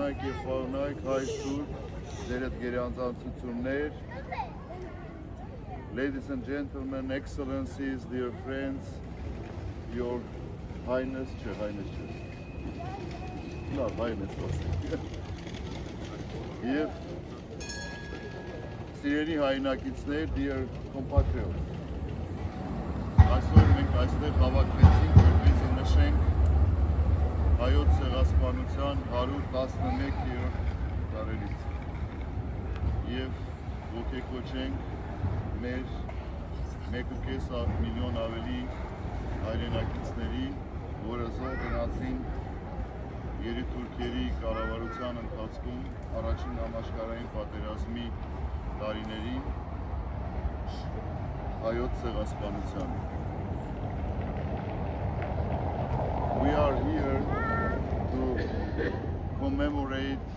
Եղնայք և խաղնայք հայր սուրբ, ձերդ գերանձանցություններ, Ladies and gentlemen, excellencies, dear friends, your highness, not highness, Եվ սիրելի հայրենակիցներ, dear compatriots, այսօր մենք այստեղ հավաքվեցինք, որպեսզի նշենք հայոց ցեղասպանության 111-րդ տարելիցը եւ ոգեկոչենք մեր 1.5 միլիոն ավելի հայրենակիցների, որը զոհ գնացին երիտուրքերի կառավարության ընթացքում առաջին համաշխարհային պատերազմի տարիներին հայոց ցեղասպանության։ We are here to commemorate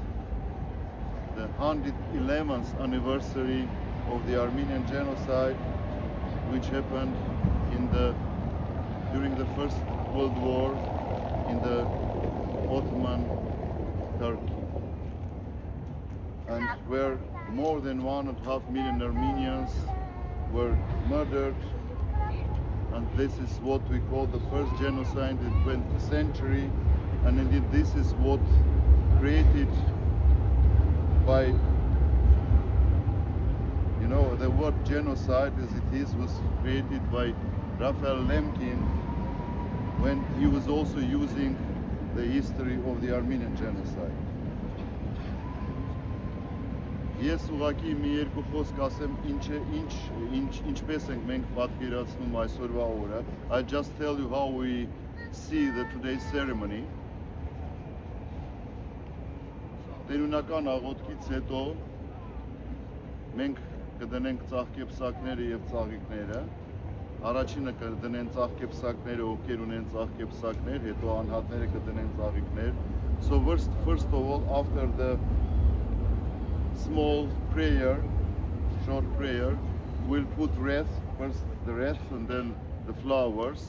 the 111th anniversary of the Armenian genocide, which happened during the First World War in the Ottoman Turkey, and where more than 1.5 million Armenians were murdered, and this is what we call the first genocide in the 20th century, and indeed this is what created by, the word genocide as it is was created by Raphael Lemkin when he was also using the history of the Armenian genocide. Ես ուղղակի մի երկու խոսք ասեմ ինչպես ենք մենք պատկերացնում այսօրվա օրը. I just tell you how we see today's ceremony. Տերունական աղոթքից հետո մենք կդնենք ծաղկեպսակները եւ ծաղիկները. Առաջինը կդնեն ծաղկեպսակները, ովքեր ունեն ծաղկեպսակներ, հետո անհատները կդնեն ծաղիկներ. So first of all, after the small prayer, short prayer, we'll put wreath, first the wreath and then the flowers.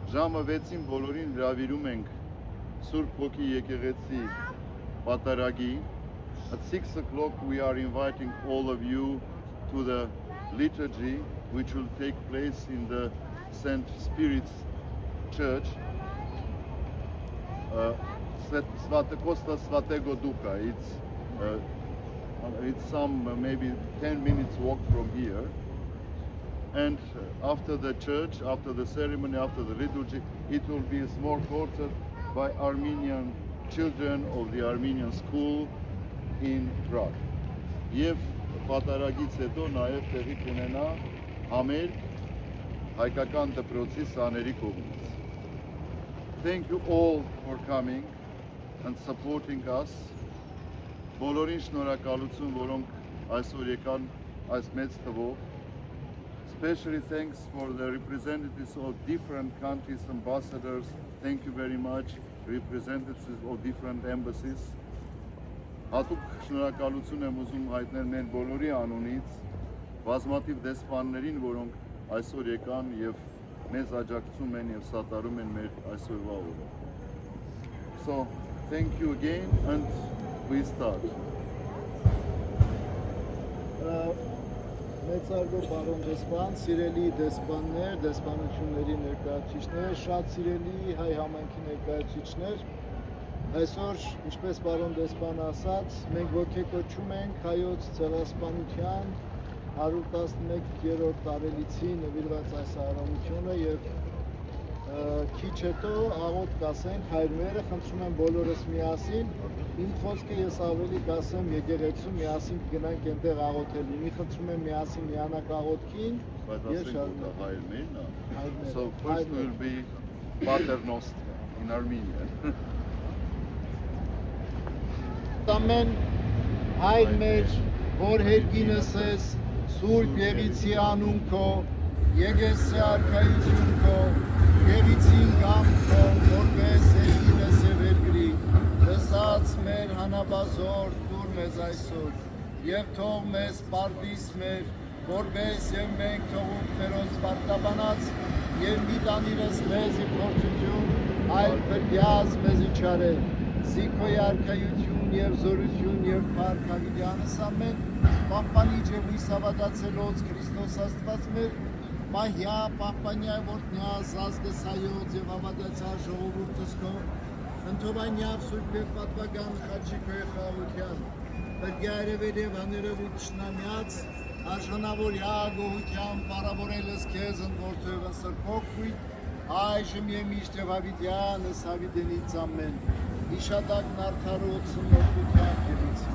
Ժամը 6-ին բոլորին հրավիրում ենք Սուրբ Հոգի եկեղեցի պատարագի. At 6 o'clock we are inviting all of you to the liturgy which will take place in the St. Spirit's Church, Svatokosta Svatego Duka. It's some maybe 10 minutes walk from here. And after the church, after the ceremony, after the liturgy, it will be a small concert by Armenian children of the Armenian school in Prague. Եվ պատարագից հետո նաև տեղի կունենա համերգ հայկական դպրոցի սաների կողմից. Thank you all for coming and supporting us. Բոլորին շնորհակալություն, որոնք այսօր եկան այս մեծ թվով. Especially thanks for the representatives of different countries, ambassadors. Thank you very much, representatives of different embassies. Հատուկ շնորհակալություն եմ ուզում հայտնել մեր բոլորի անունից բազմաթիվ դեսպաններին, որոնք այսօր եկան եւ մեզ աջակցում են եւ սատարում են մեր այսօրվա օրը. So, thank you again and we start. Մեծարգո պարոն դեսպան, սիրելի դեսպաններ, դեսպանությունների ներկայացուցիչներ, շատ սիրելի հայ համայնքի ներկայացուցիչներ, այսօր, ինչպես պարոն դեսպան ասաց, մենք ոգեկոչում ենք հայոց ցեղասպանության 111-րդ տարելիցի նվիրված այս առավոտությունը եւ քիչ հետո աղոթ կասենք հայրերը, խնդրում եմ բոլորս միասին, իմ խոսքը ես ավելի կասեմ եկեղեցու միասին գնանք այնտեղ աղոթելու, մի խնդրում եմ միասին միանանք աղոթքին եւ շարունակենք. So first will be Pater Noster in Armenian. Ամեն հայր մեր, որ հերգինս ես, Սուրբ Եղիցի անուն քո, Եկեսի արքայություն քո, Եղիցին կամ քո, որպես հերգինս եւ երկրի, լսած մեր հանաբազոր դուր մեզ այսօր, եւ թող մեզ պարտիս մեր, որպես եւ մենք թողուք մերոնց պարտաբանած, եւ մի տանիրս մեզ ի փորձություն, այլ փրկյաց մեզ իչարել, Զիքոյ արքայություն եւ զորություն եւ փառք հավիտյանս ամեն պահպանի ջևույս հավատացելոց Քրիստոս Աստված մեր մահյա պահպանյա որդնյա զազգսայոց եւ հավատացյալ ժողովուրդս քո ընդովանյավ սուրբ եւ պատվական խաչիկոյ խաղության բրգարևեր եւ աներևութ շնամյաց արժանավորյա գոհության պարավորելս քեզ ընդորթևն սրբոքույt այժմ եւ միշտ եւ հավիտյանս հավիտենից ամեն իշադակ նարթարոց մորտության քերից